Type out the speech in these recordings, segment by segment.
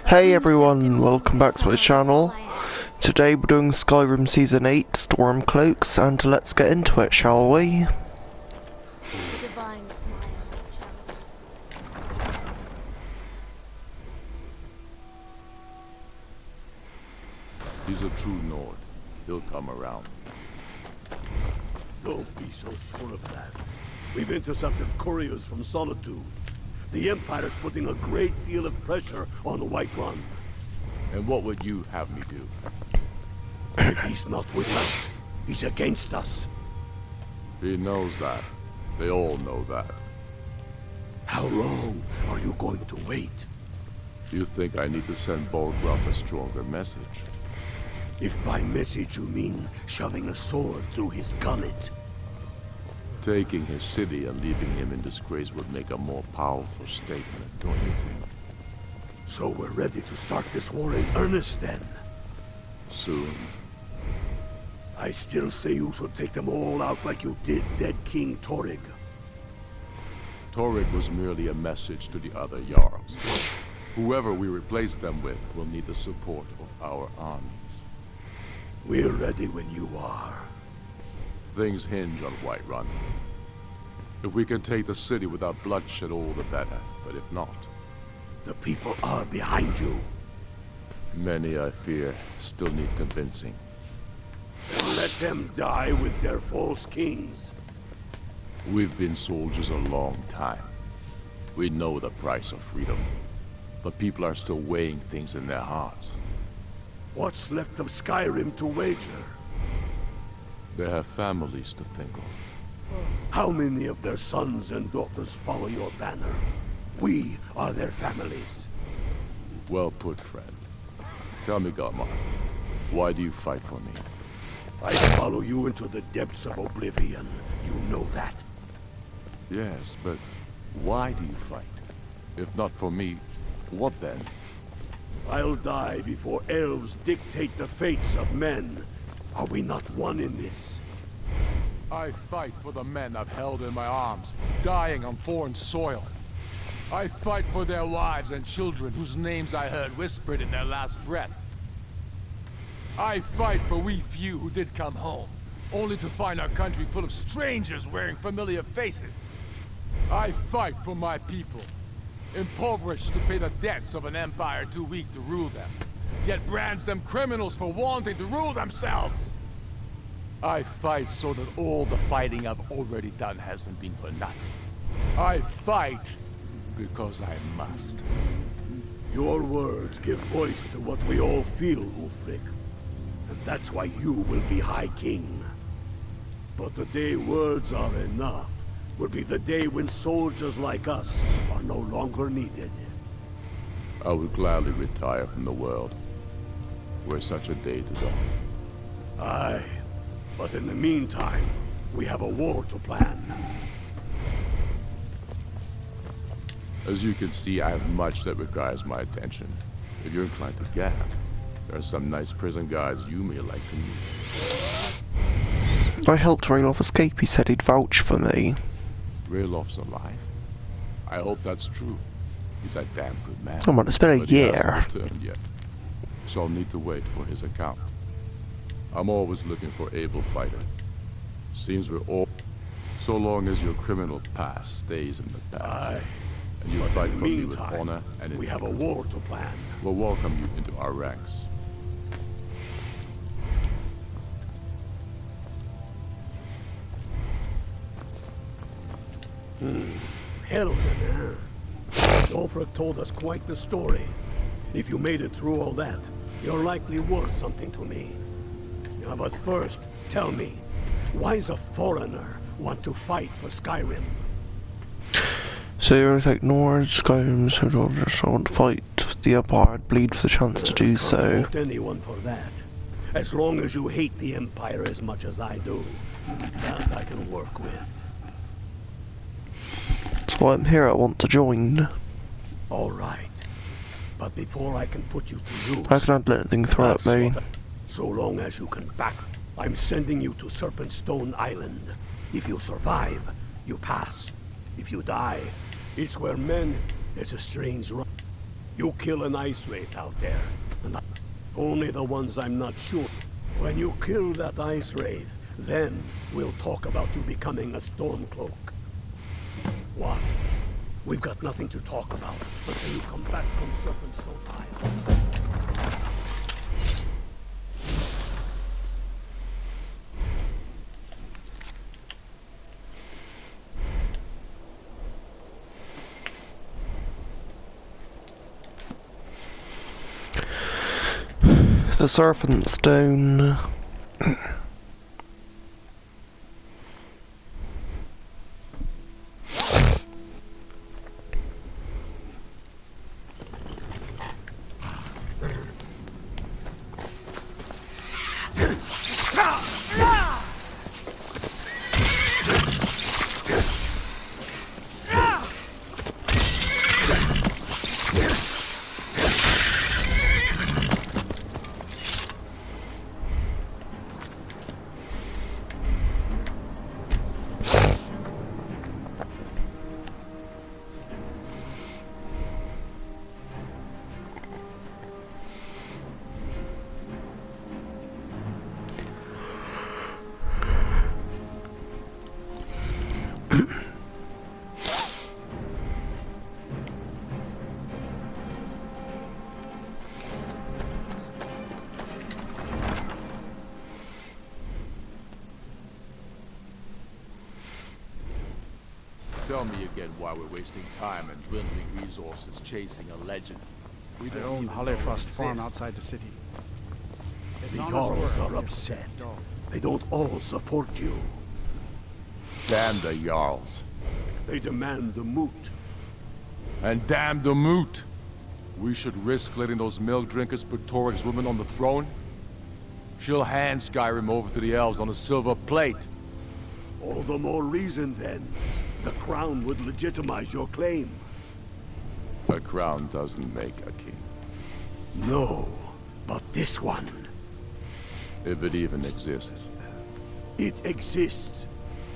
Hey everyone, welcome back to my channel. Today we're doing Skyrim Season 8 Stormcloaks, and let's get into it, shall we? He's a true Nord. He'll come around. Don't be so sure of that. We've intercepted couriers from Solitude. The Empire's putting a great deal of pressure on WHITERUN. And what would you have me do? If he's not with us, he's against us. He knows that. They all know that. How long are you going to wait? You think I need to send Bolgraf a stronger message? If by message you mean shoving a sword through his gullet. Taking his city and leaving him in disgrace would make a more powerful statement, don't you think? So we're ready to start this war in earnest then? Soon. I still say you should take them all out like you did dead King Torrig. Torrig was merely a message to the other Jarls. Whoever we replace them with will need the support of our armies. We're ready when you are. Things hinge on Whiterun. If we can take the city without bloodshed, all the better. But if not... The people are behind you. Many, I fear, still need convincing. Then let them die with their false kings. We've been soldiers a long time. We know the price of freedom. But people are still weighing things in their hearts. What's left of Skyrim to wager? They have families to think of. How many of their sons and daughters follow your banner? We are their families. Well put, friend. Tell me, Garmar, why do you fight for me? I follow you into the depths of oblivion. You know that. Yes, but why do you fight? If not for me, what then? I'll die before elves dictate the fates of men. Are we not one in this? I fight for the men I've held in my arms, dying on foreign soil. I fight for their wives and children whose names I heard whispered in their last breath. I fight for we few who did come home, only to find our country full of strangers wearing familiar faces. I fight for my people, impoverished to pay the debts of an empire too weak to rule them, yet brands them criminals for wanting to rule themselves. I fight so that all the fighting I've already done hasn't been for nothing. I fight because I must. Your words give voice to what we all feel, Ulfric. And that's why you will be High King. But the day words are enough will be the day when soldiers like us are no longer needed. I would gladly retire from the world, were such a day to dawn. Aye, but in the meantime, we have a war to plan. As you can see, I have much that requires my attention. If you're inclined to gab, there are some nice prison guards you may like to meet. I helped Ralof escape, he said he'd vouch for me. Ralof's alive? I hope that's true. He's a damn good man. Come on, it's been a But he year. hasn't returned yet, so I'll need to wait for his account. I'm always looking for able fighter. Seems we're all... So long as your criminal past stays in the past. Aye. And you fight for me with honor and we have a integrity. war to plan. We'll welcome you into our ranks. Helden, huh? Ulfric told us quite the story. If you made it through all that, you're likely worth something to me. Now, but first, tell me, why does a foreigner want to fight for Skyrim? So you're like Nords, Skyrim, so just want to fight the Empire, I'd bleed for the chance to do so. Can't fault anyone for that. As long as you hate the Empire as much as I do, that I can work with. That's why I'm here, I want to join. Alright. But before I can put you to use... I can handle anything thrown at me. So long as you can back, I'm sending you to Serpentstone Island. If you survive, you pass. If you die, it's where men... There's a strange... You kill an ice wraith out there, and only the ones I'm not sure. When you kill that ice wraith, then we'll talk about you becoming a Stormcloak. What? We've got nothing to talk about until you come back from Serpentstone Isle. The Serpent Stone. Tell me again why we're wasting time and dwindling resources chasing a legend. We I don't own even know Halefast it farm exists. outside the city. The on us Jarls word. are upset. They don't all support you. Damn the Jarls. They demand the moot. And damn the moot! We should risk letting those milk drinkers put Torag's woman on the throne? She'll hand Skyrim over to the elves on a silver plate. All the more reason, then. The crown would legitimize your claim. A crown doesn't make a king. No, but this one. If it even exists. It exists,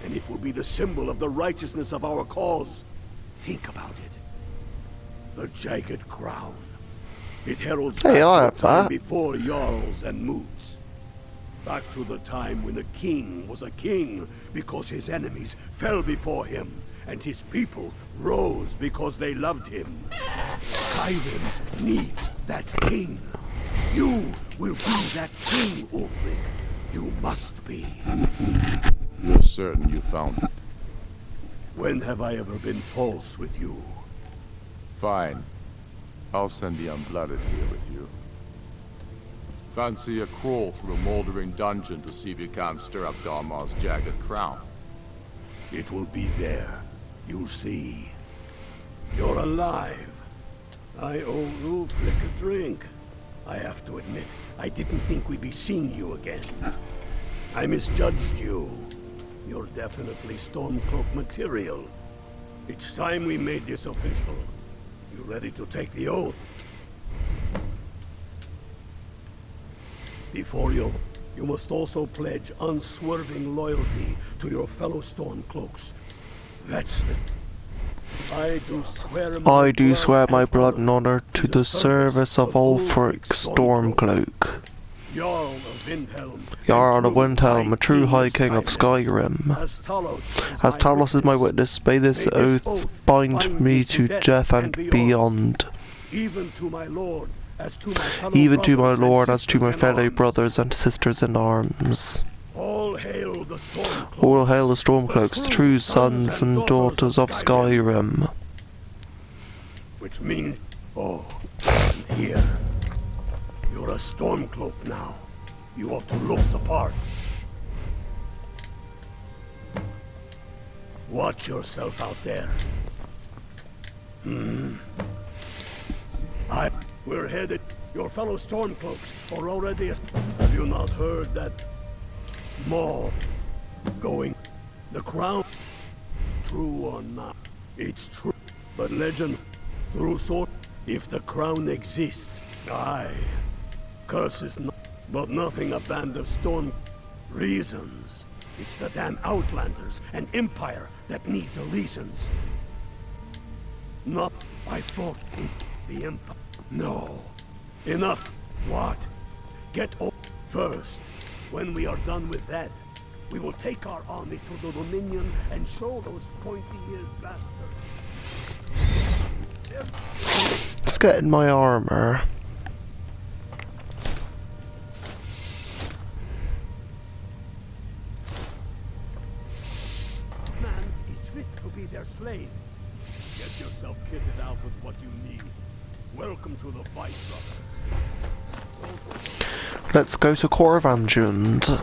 and it will be the symbol of the righteousness of our cause. Think about it. The jagged crown. It heralds Hey, back I to a have time that. before Jarls and Moots. Back to the time when the king was a king because his enemies fell before him, and his people rose because they loved him. Skyrim needs that king. You will be that king, Ulfric. You must be. You're certain you found it? When have I ever been false with you? Fine. I'll send the Unblooded here with you. Fancy a crawl through a moldering dungeon to see if you can't stir up Darmar's jagged crown. It will be there. You'll see. You're alive. I owe Ulfric a drink. I have to admit, I didn't think we'd be seeing you again. I misjudged you. You're definitely Stormcloak material. It's time we made this official. You ready to take the oath? Before you must also pledge unswerving loyalty to your fellow Stormcloaks. That's the... I do swear my blood and honor to the service of Ulfric Stormcloak, Jarl of Windhelm, Jarl of Windhelm, a true High King of Skyrim. As Talos is my witness, may this oath bind me to death and beyond. Even to my lord, as to my fellow Even to my brothers and lord, as to my sisters in fellow arms. brothers and sisters in arms. All hail the Stormcloaks. All hail the Stormcloaks, the true sons and daughters of Skyrim. Which means, oh, and here, you're a Stormcloak now. You ought to look the part. Watch yourself out there. We're headed. Your fellow Stormcloaks are already. Have you not heard that? More going. The crown. True or not, it's true. But legend, through sword, if the crown exists, aye. Curses not, but nothing a band of storm reasons. It's the damn Outlanders and Empire that need the reasons. Not I fought in the Empire. No. Enough. What? Get over first. When we are done with that, we will take our army to the Dominion and show those pointy-eared bastards. Let's get in my armor. Man is fit to be their slave. Get yourself kitted out with what you need. Welcome to the fight, brother. Let's go to Corvanjund.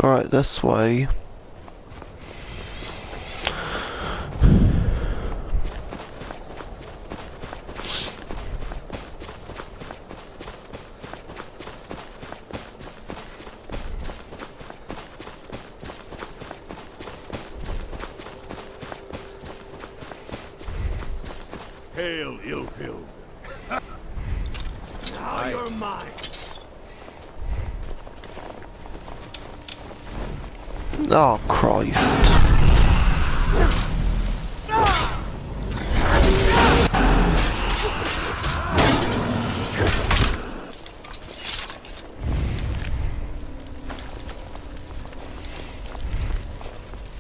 Alright, this way. Hail, ill-filled. Now you're mine. Oh, Christ.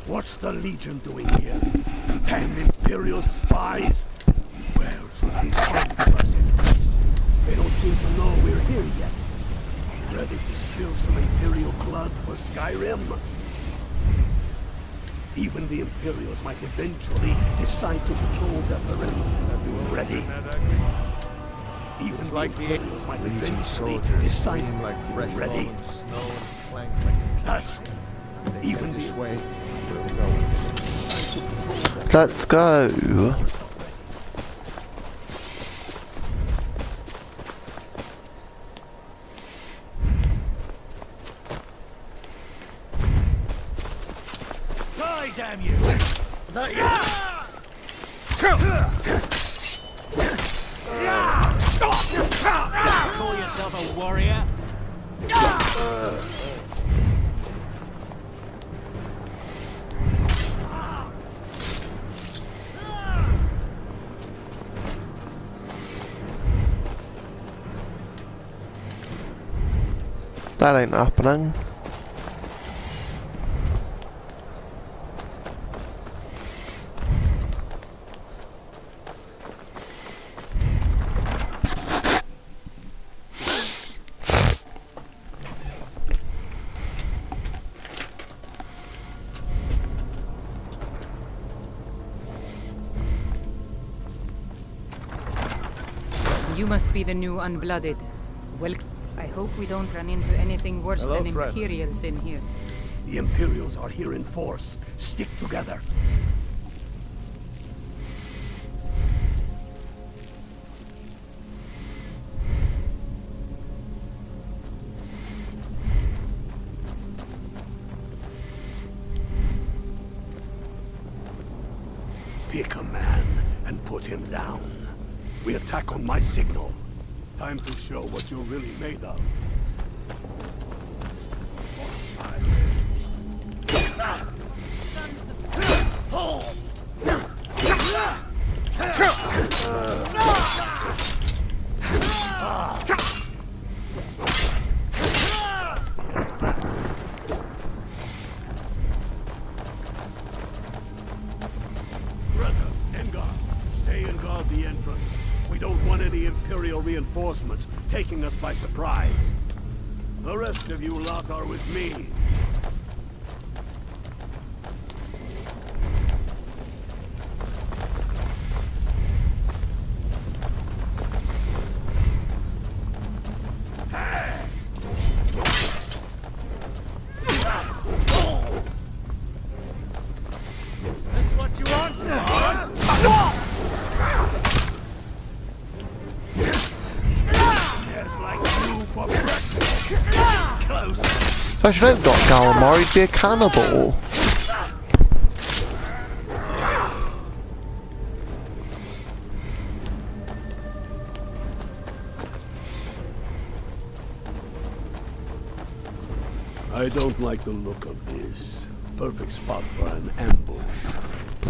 What's the Legion doing here? Damn Imperial spies! Where should we find us at least? They don't seem to know we're here yet. Ready to spill some Imperial blood for Skyrim? Even the Imperials might eventually decide to patrol the perimeter. Ready? Even the Imperials might eventually decide. Ready? That's even this way. Let's go. Die, damn you! Call yourself a warrior? That ain't happening. You must be the new Unblooded. Well, I hope we don't run into anything worse than Imperials in here. The Imperials are here in force. Stick together. Pick a man and put him down. We attack on my signal. Time to show what you're really made of. Reinforcements taking us by surprise. The rest of you lot are with me. Hey! close. I should have got Gallimar, he'd be a cannibal. I don't like the look of this. Perfect spot for an ambush.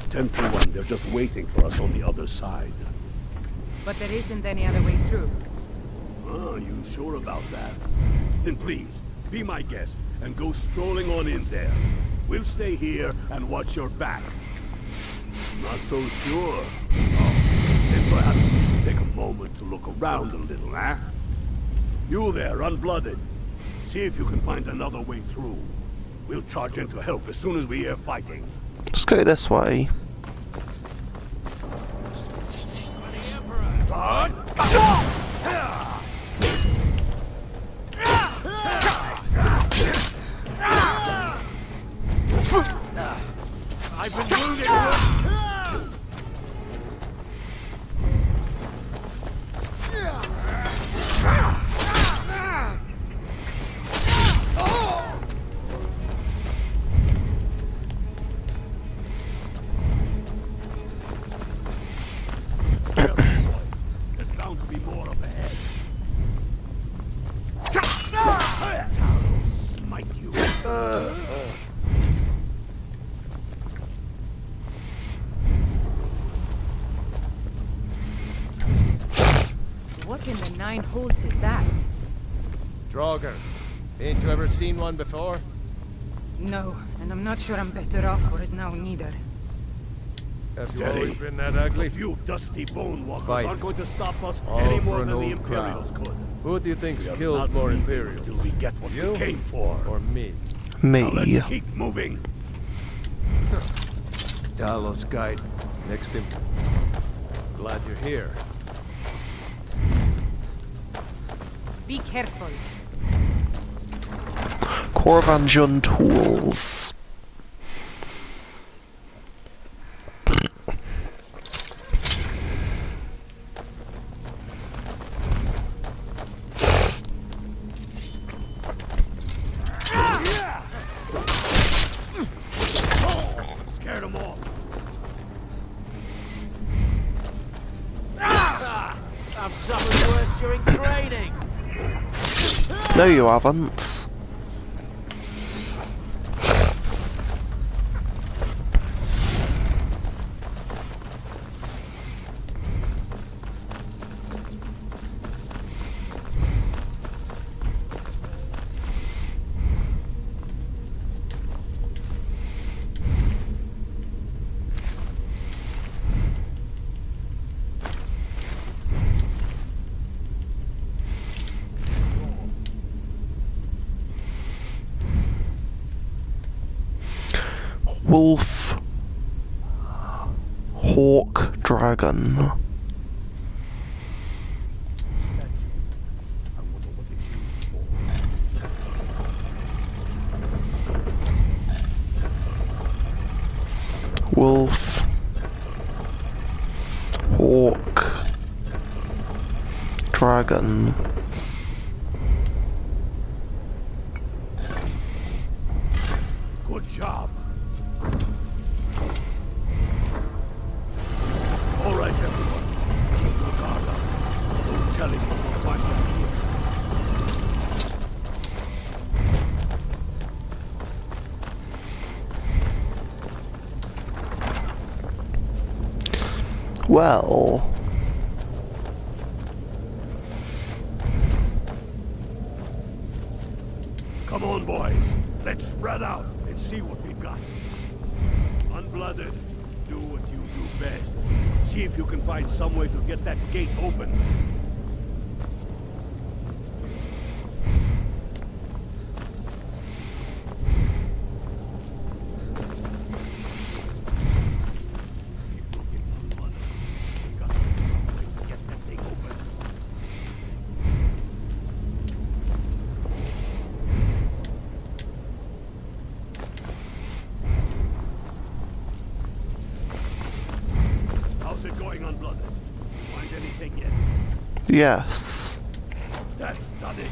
10 to 1, they're just waiting for us on the other side. But there isn't any other way through. Ah, you sure about that? Then please, be my guest and go strolling on in there. We'll stay here and watch your back. Not so sure. Oh, then perhaps we should take a moment to look around a little, eh? You there, Unblooded. See if you can find another way through. We'll charge in to help as soon as we hear fighting. Let's go this way. I've been wounded. There's bound to be more up ahead. I'll smite you. What in the nine holes is that? Draugr. Ain't you ever seen one before? No, and I'm not sure I'm better off for it now neither. Have you Steady. always been that ugly? You dusty bone walkers Fight. aren't going to stop us All any for more an than the old Imperials crown. could. Who do you think's We are killed not more leaving Imperials? until we get what You? we came for. Or me? Now Me. let's keep moving. Talos guide. Next him. Glad you're here. Be careful. Corvanjun tools. Scared them all. I've suffered worse during training. No, you haven't. Wolf, hawk, dragon. I wonder what it's used for. Wolf, hawk, dragon. Good job. All right, everyone. Keep the guard up. No telling what we'll find down here. Well, Come on, boys. Let's spread out and see what we've got. Unblooded, do what you do best. See if you can find some way to get that gate open. Keep looking, Unblooded. We got to find some way to get that thing open. How's it going, Unblooded? Find anything yet? yes. That's done it.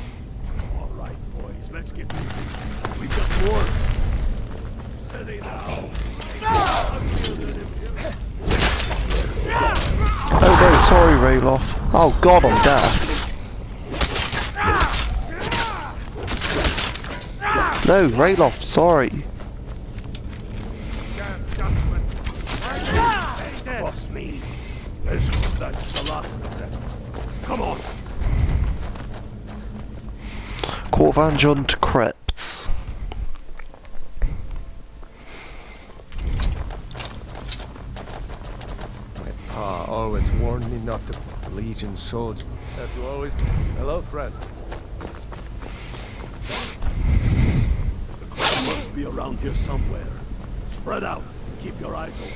All right, boys, let's get moving. We've got more. Steady now. Oh no, sorry Rayloff. Oh god, I'm deaf. No, Rayloff, sorry. Trust me. That's the last of them. Come on. Corvanjon to crypts. My pa always warned me not to Legion soldier. That you always... Hello, friend. The crowd must be around here somewhere. Spread out. Keep your eyes open.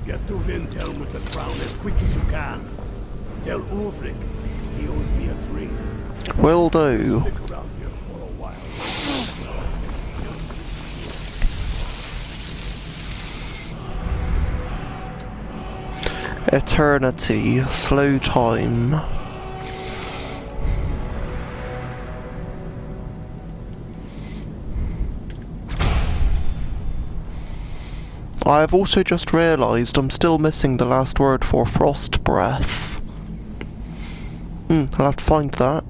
Get to Windhelm with the crown as quick as you can. Tell Ulrich he owes me a drink. Will do. Stick around here for a while. Eternity, slow time. I have also just realised I'm still missing the last word for frost breath. I'll have to find that.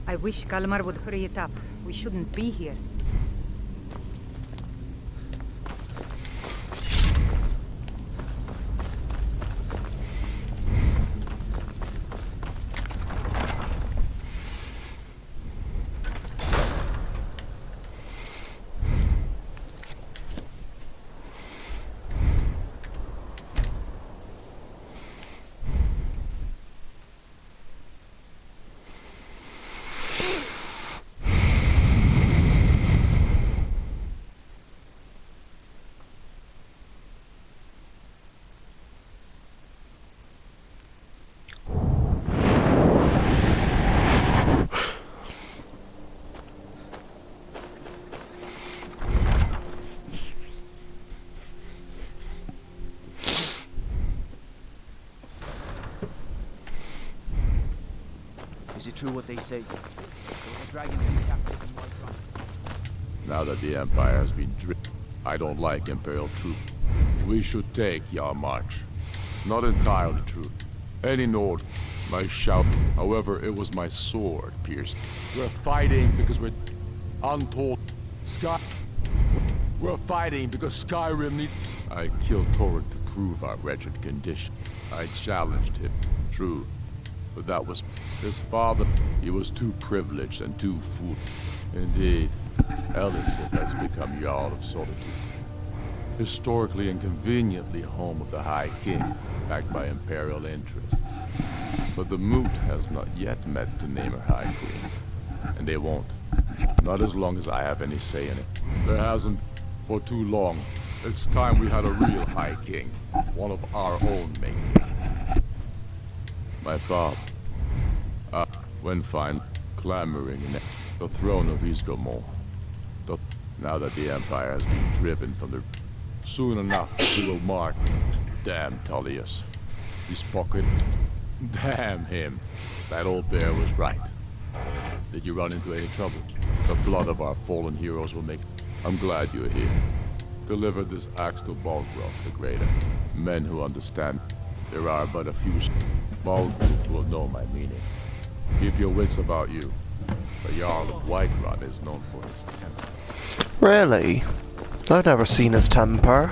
I wish Kalmar would hurry it up. We shouldn't be here. Is it true what they say? There was a dragon being captured in WHITERUN. Now that the Empire has been driven, I don't like Imperial troops. We should take Yarmarch. Not entirely true. Any Nord, my shout. However, it was my sword pierced. We're fighting because we're untold. We're fighting because Skyrim needs. I killed Torrent to prove our wretched condition. I challenged him. True. But that was his father. He was too privileged and too fool. Indeed, Elisif has become Jarl of Solitude. Historically and conveniently home of the High King, backed by Imperial interests. But the Moot has not yet met to name her High Queen. And they won't. Not as long as I have any say in it. There hasn't for too long. It's time we had a real High King. One of our own making. My father, when fine, clamoring in the throne of Isgomor. Now that the Empire has been driven from the... Soon enough, we will mark. Damn Tullius. His pocket. Damn him. That old bear was right. Did you run into any trouble? The blood of our fallen heroes will make... I'm glad you're here. Deliver this axe to Balgraf the Greater. Men who understand. There are but a few... Balgraf will know my meaning. Keep your wits about you. The Jarl of Whiterun is known for his temper. Really? I've never seen his temper.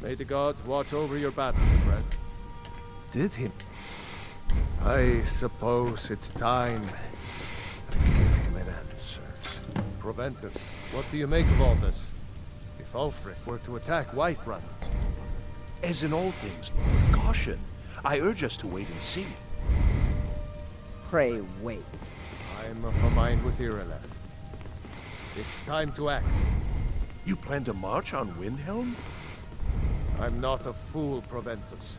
May the gods watch over your battle, friend. Did him? I suppose it's time to give him an answer. Proventus, what do you make of all this? If Ulfric were to attack Whiterun? As in all things, Lord, caution. I urge us to wait and see. Pray wait. I'm of a mind with Irileth. It's time to act. You plan to march on Windhelm? I'm not a fool, Proventus.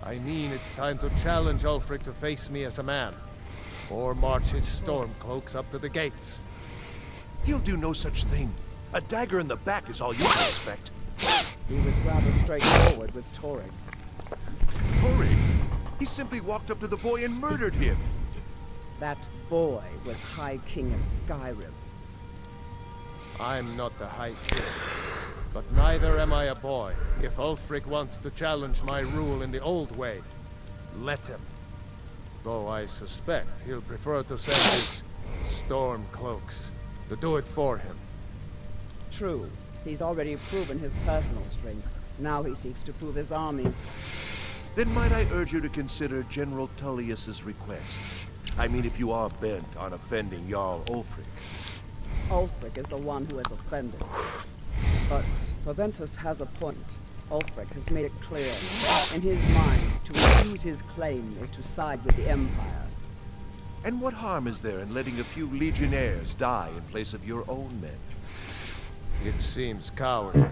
I mean it's time to challenge Ulfric to face me as a man. Or march his Stormcloaks up to the gates. He'll do no such thing. A dagger in the back is all you can expect. He was rather straightforward with Torrig. Torrig? He simply walked up to the boy and murdered him. That boy was High King of Skyrim. I'm not the High King. But neither am I a boy. If Ulfric wants to challenge my rule in the old way, let him. Though I suspect he'll prefer to send his Stormcloaks to do it for him. True. He's already proven his personal strength. Now he seeks to prove his armies. Then might I urge you to consider General Tullius's request? I mean, if you are bent on offending Jarl Ulfric. Ulfric is the one who has offended. But Proventus has a point. Ulfric has made it clear. In his mind, to refuse his claim is to side with the Empire. And what harm is there in letting a few legionnaires die in place of your own men? It seems cowardly.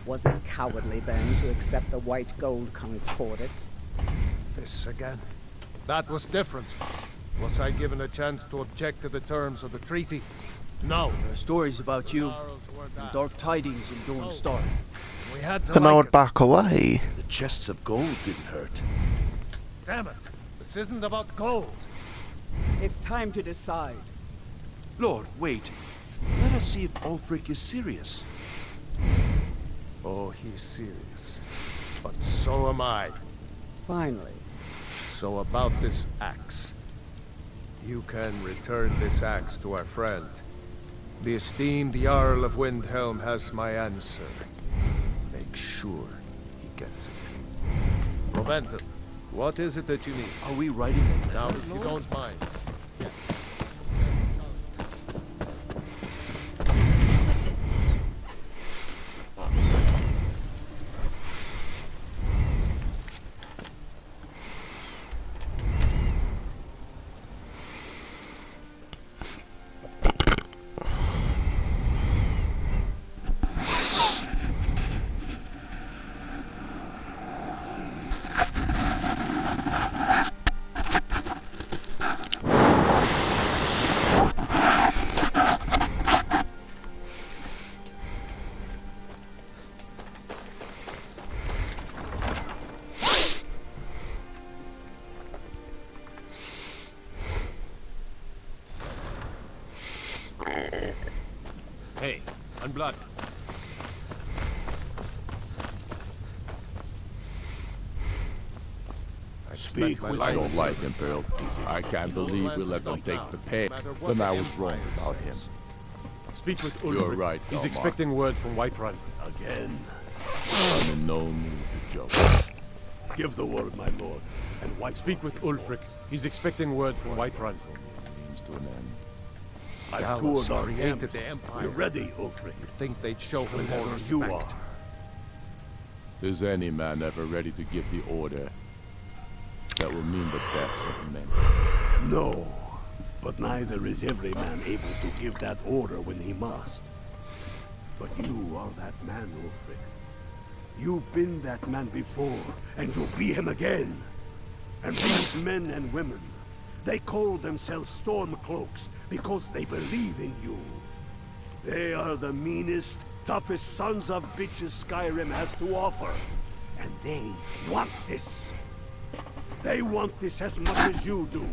Was it cowardly then to accept the white gold concordat? This again? That was different. Was I given a chance to object to the terms of the treaty? No. There are stories about you, and dark tidings in Dawn Star. We had to Then I like would it. back away. The chests of gold didn't hurt. Damn it! This isn't about gold. It's time to decide. Lord, wait. Let us see if Ulfric is serious. Oh, he's serious. But so am I. Finally. So about this axe. You can return this axe to our friend. The esteemed Jarl of Windhelm has my answer. Make sure he gets it. Proventus, what is it that you need? Are we writing a letter, Now, if you Lord? don't mind. Yes. Hey, Unblood. Speak with I don't Ulfric. like him, Phil. I can't believe we let them take the pay. Then I was wrong about him. Speak with Ulfric. You're right, He's Dalmar. expecting word from Whiterun. Again. I'm in no mood to joke. Give the word, my lord. And why Speak with Ulfric. He's expecting word from Whiterun. Means to an end. I've Dallas toured our created camps. the Empire. We're ready, Ulfric. Think they'd show him more Whenever you respect. are. Is any man ever ready to give the order that will mean the deaths of men? No, but neither is every man able to give that order when he must. But you are that man, Ulfric. You've been that man before, and you'll be him again. And these men and women, they call themselves Stormcloaks because they believe in you. They are the meanest, toughest sons of bitches Skyrim has to offer. And they want this. They want this as much as you do.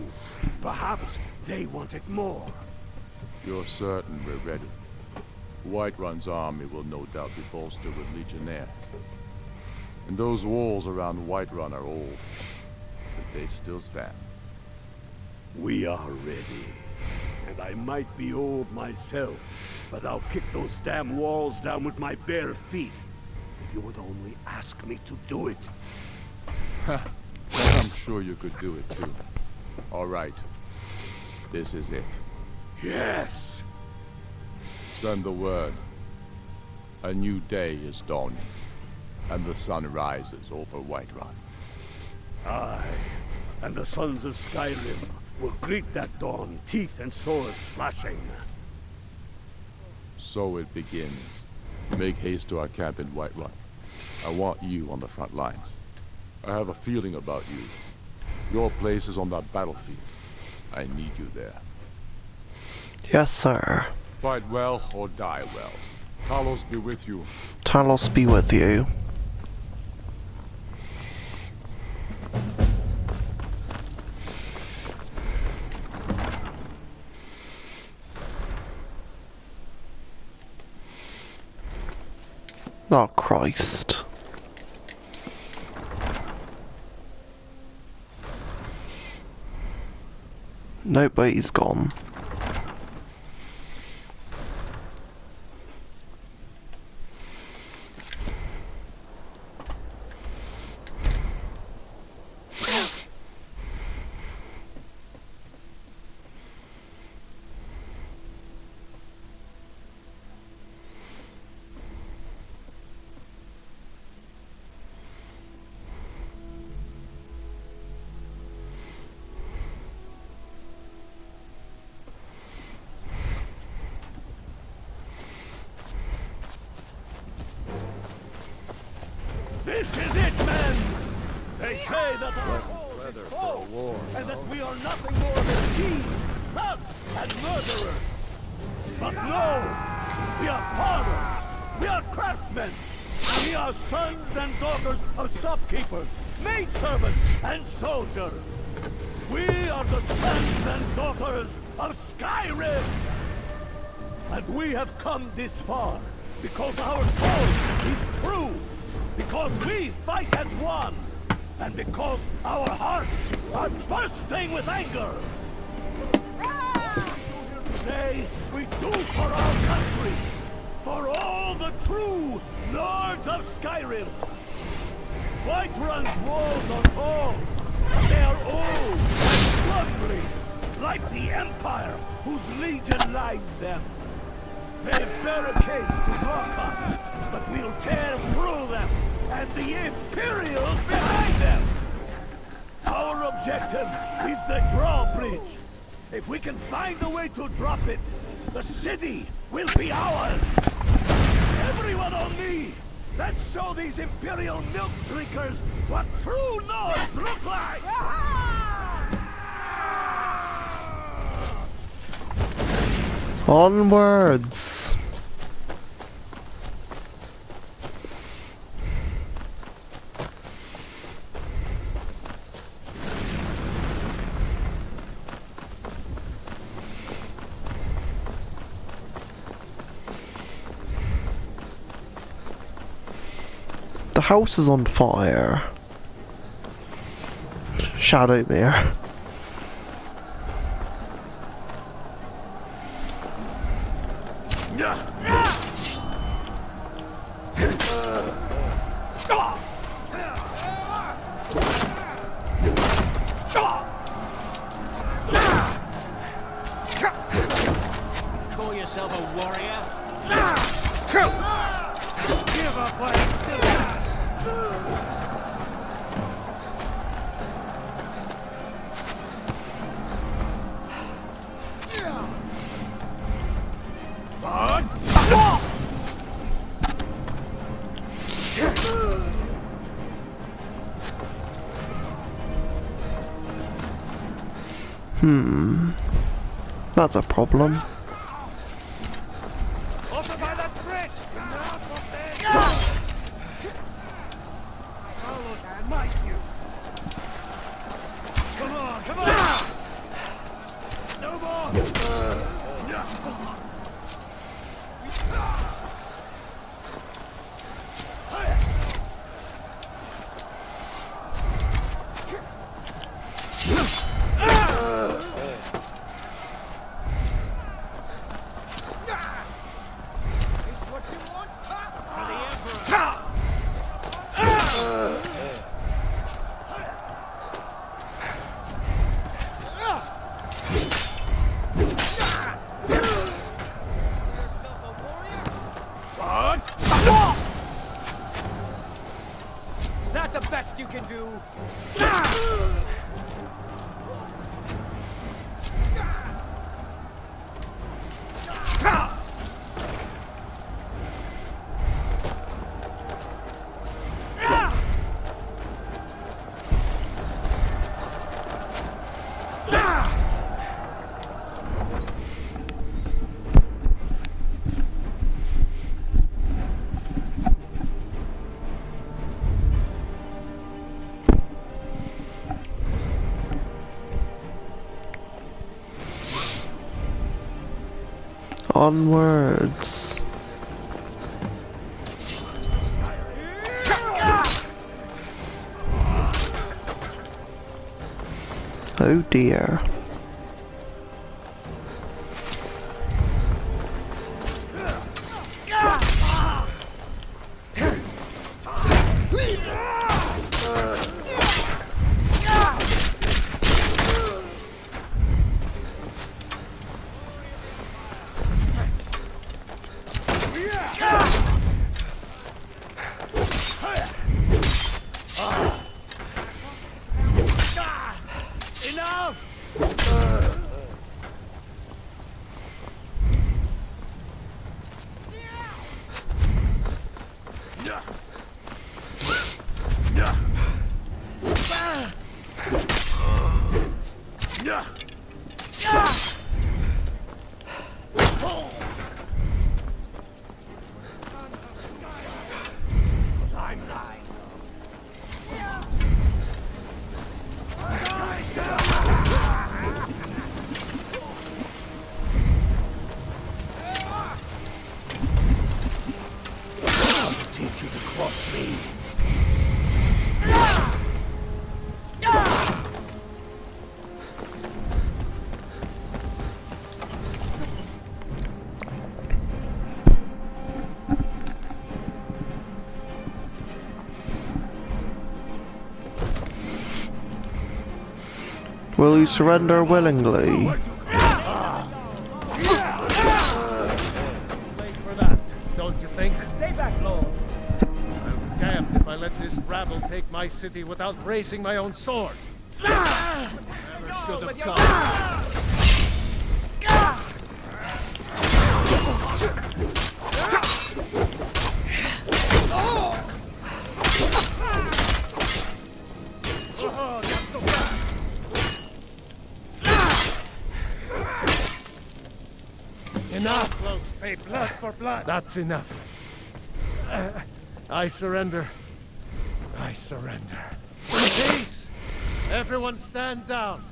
Perhaps they want it more. You're certain we're ready? Whiterun's army will no doubt be bolstered with legionnaires. And those walls around Whiterun are old, but they still stand. We are ready. And I might be old myself, but I'll kick those damn walls down with my bare feet. If you would only ask me to do it. I'm sure you could do it too. All right. This is it. Yes! Send the word. A new day is dawning, and the sun rises over Whiterun. Aye, and the sons of Skyrim will greet that dawn, teeth and swords flashing. So it begins. Make haste to our camp in Whiterun. I want you on the front lines. I have a feeling about you. Your place is on that battlefield. I need you there. Yes, sir. Fight well or die well. Talos be with you. Talos be with you. Oh, Christ. Nope, but he's gone. This is it, men! They say that our foes is foes, and that we are nothing more than thieves, thugs, and murderers. But no! We are farmers! We are craftsmen! We are sons and daughters of shopkeepers, maidservants, and soldiers! We are the sons and daughters of Skyrim! And we have come this far because our cause is true! Because we fight as one! And because our hearts are bursting with anger! Today, we do for our country! For all the true lords of Skyrim! Whiterun's walls are tall! They are old and lovely! Like the Empire, whose legion lines them! They have barricades to block us, but we'll tear through them, and the Imperials behind them! Our objective is the drawbridge. If we can find a way to drop it, the city will be ours! Everyone on me! Let's show these Imperial milk drinkers what true lords look like! Onwards! The house is on fire. Shadowmere. Call yourself a warrior? Give up what you still got! That's a problem. Over by that bridge! I'll smite you! Come on, come on! No more! That the best you can do? Onwards. Oh dear. Teach you to cross me. Will you surrender willingly? Wait for that, don't you think? Stay back, Lord. I'm damned if I let this rabble take my city without raising my own sword. Never should have come. Oh, not so fast. Enough! Cloaks pay blood for blood. That's enough. I surrender. I surrender. Peace! Everyone stand down.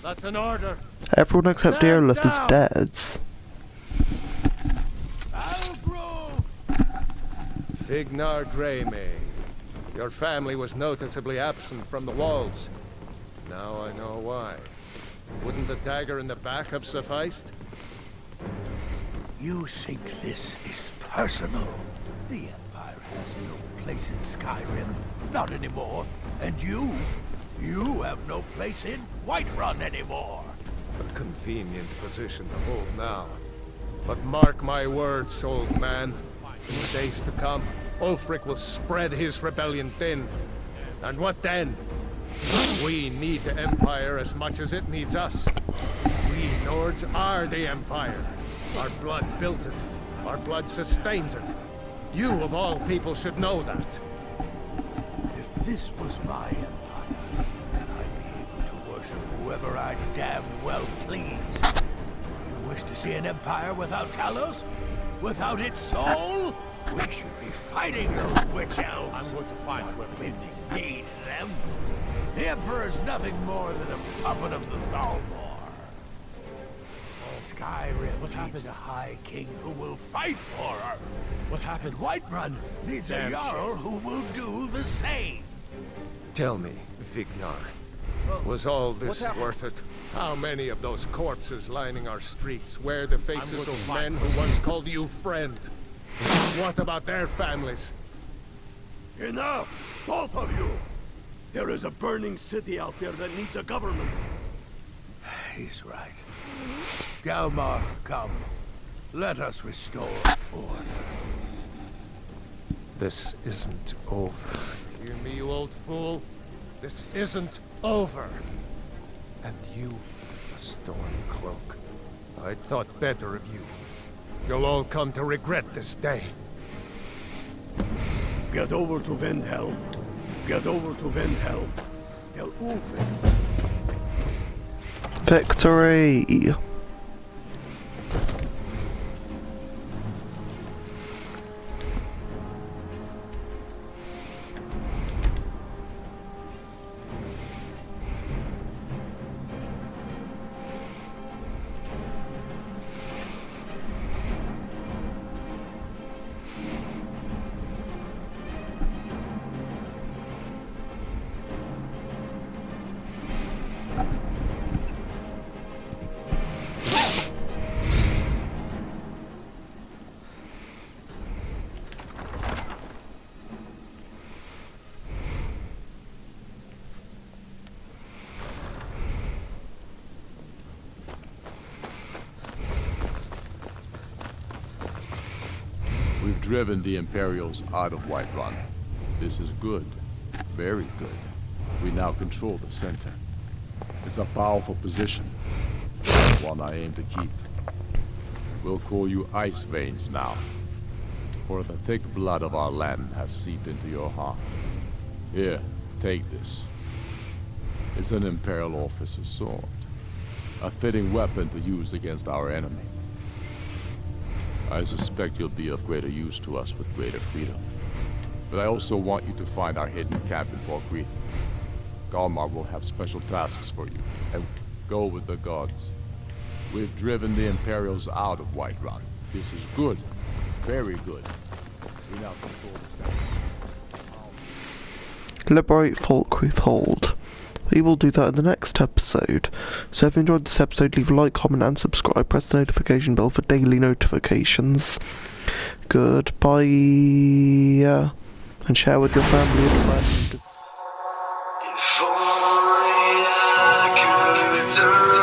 That's an order. Everyone except Stand Dearlith is down. dead. Fignar Greymane. Your family was noticeably absent from the walls. Now I know why. Wouldn't the dagger in the back have sufficed? You think this is personal? The Empire has no place in Skyrim. Not anymore. And you have no place in Whiterun anymore. A convenient position to hold now. But mark my words, old man. In the days to come, Ulfric will spread his rebellion thin. And what then? We need the Empire as much as it needs us. We Nords are the Empire. Our blood built it. Our blood sustains it. You, of all people, should know that. If this was my Empire, then I'd be able to worship of whoever I damn well please. You wish to see an empire without Talos? Without its soul? We should be fighting those witch elves. I'm going to find whoever We did this. need them. The Emperor's nothing more than a puppet of the Thalmor. Skyrim needs a High King who will fight for her. What happened? Whiterun needs a Jarl who will do the same. Tell me, Vignar, was all this worth it? How many of those corpses lining our streets wear the faces of men who once called you friend? What about their families? Enough! Both of you! There is a burning city out there that needs a government. He's right. Galmar, come. Let us restore order. This isn't over. Hear me, you old fool? This isn't over. And you, a Stormcloak. I thought better of you. You'll all come to regret this day. Get over to Windhelm. Get over to Windhelm. Tell Ulfric. Victory! We've driven the Imperials out of Whiterun. This is good. Very good. We now control the center. It's a powerful position. One I aim to keep. We'll call you Ice Veins now. For the thick blood of our land has seeped into your heart. Here, take this. It's an Imperial officer's sword. A fitting weapon to use against our enemy. I suspect you'll be of greater use to us with greater freedom. But I also want you to find our hidden camp in Falkreath. Galmar will have special tasks for you, and go with the gods. We've driven the Imperials out of Whiterun. This is good. Very good. We now control the center. Liberate Falkreath Hold. We will do that in the next episode. So if you enjoyed this episode, leave a like, comment and subscribe. Press the notification bell for daily notifications. Goodbye. And share with your family and friends. If only I could return.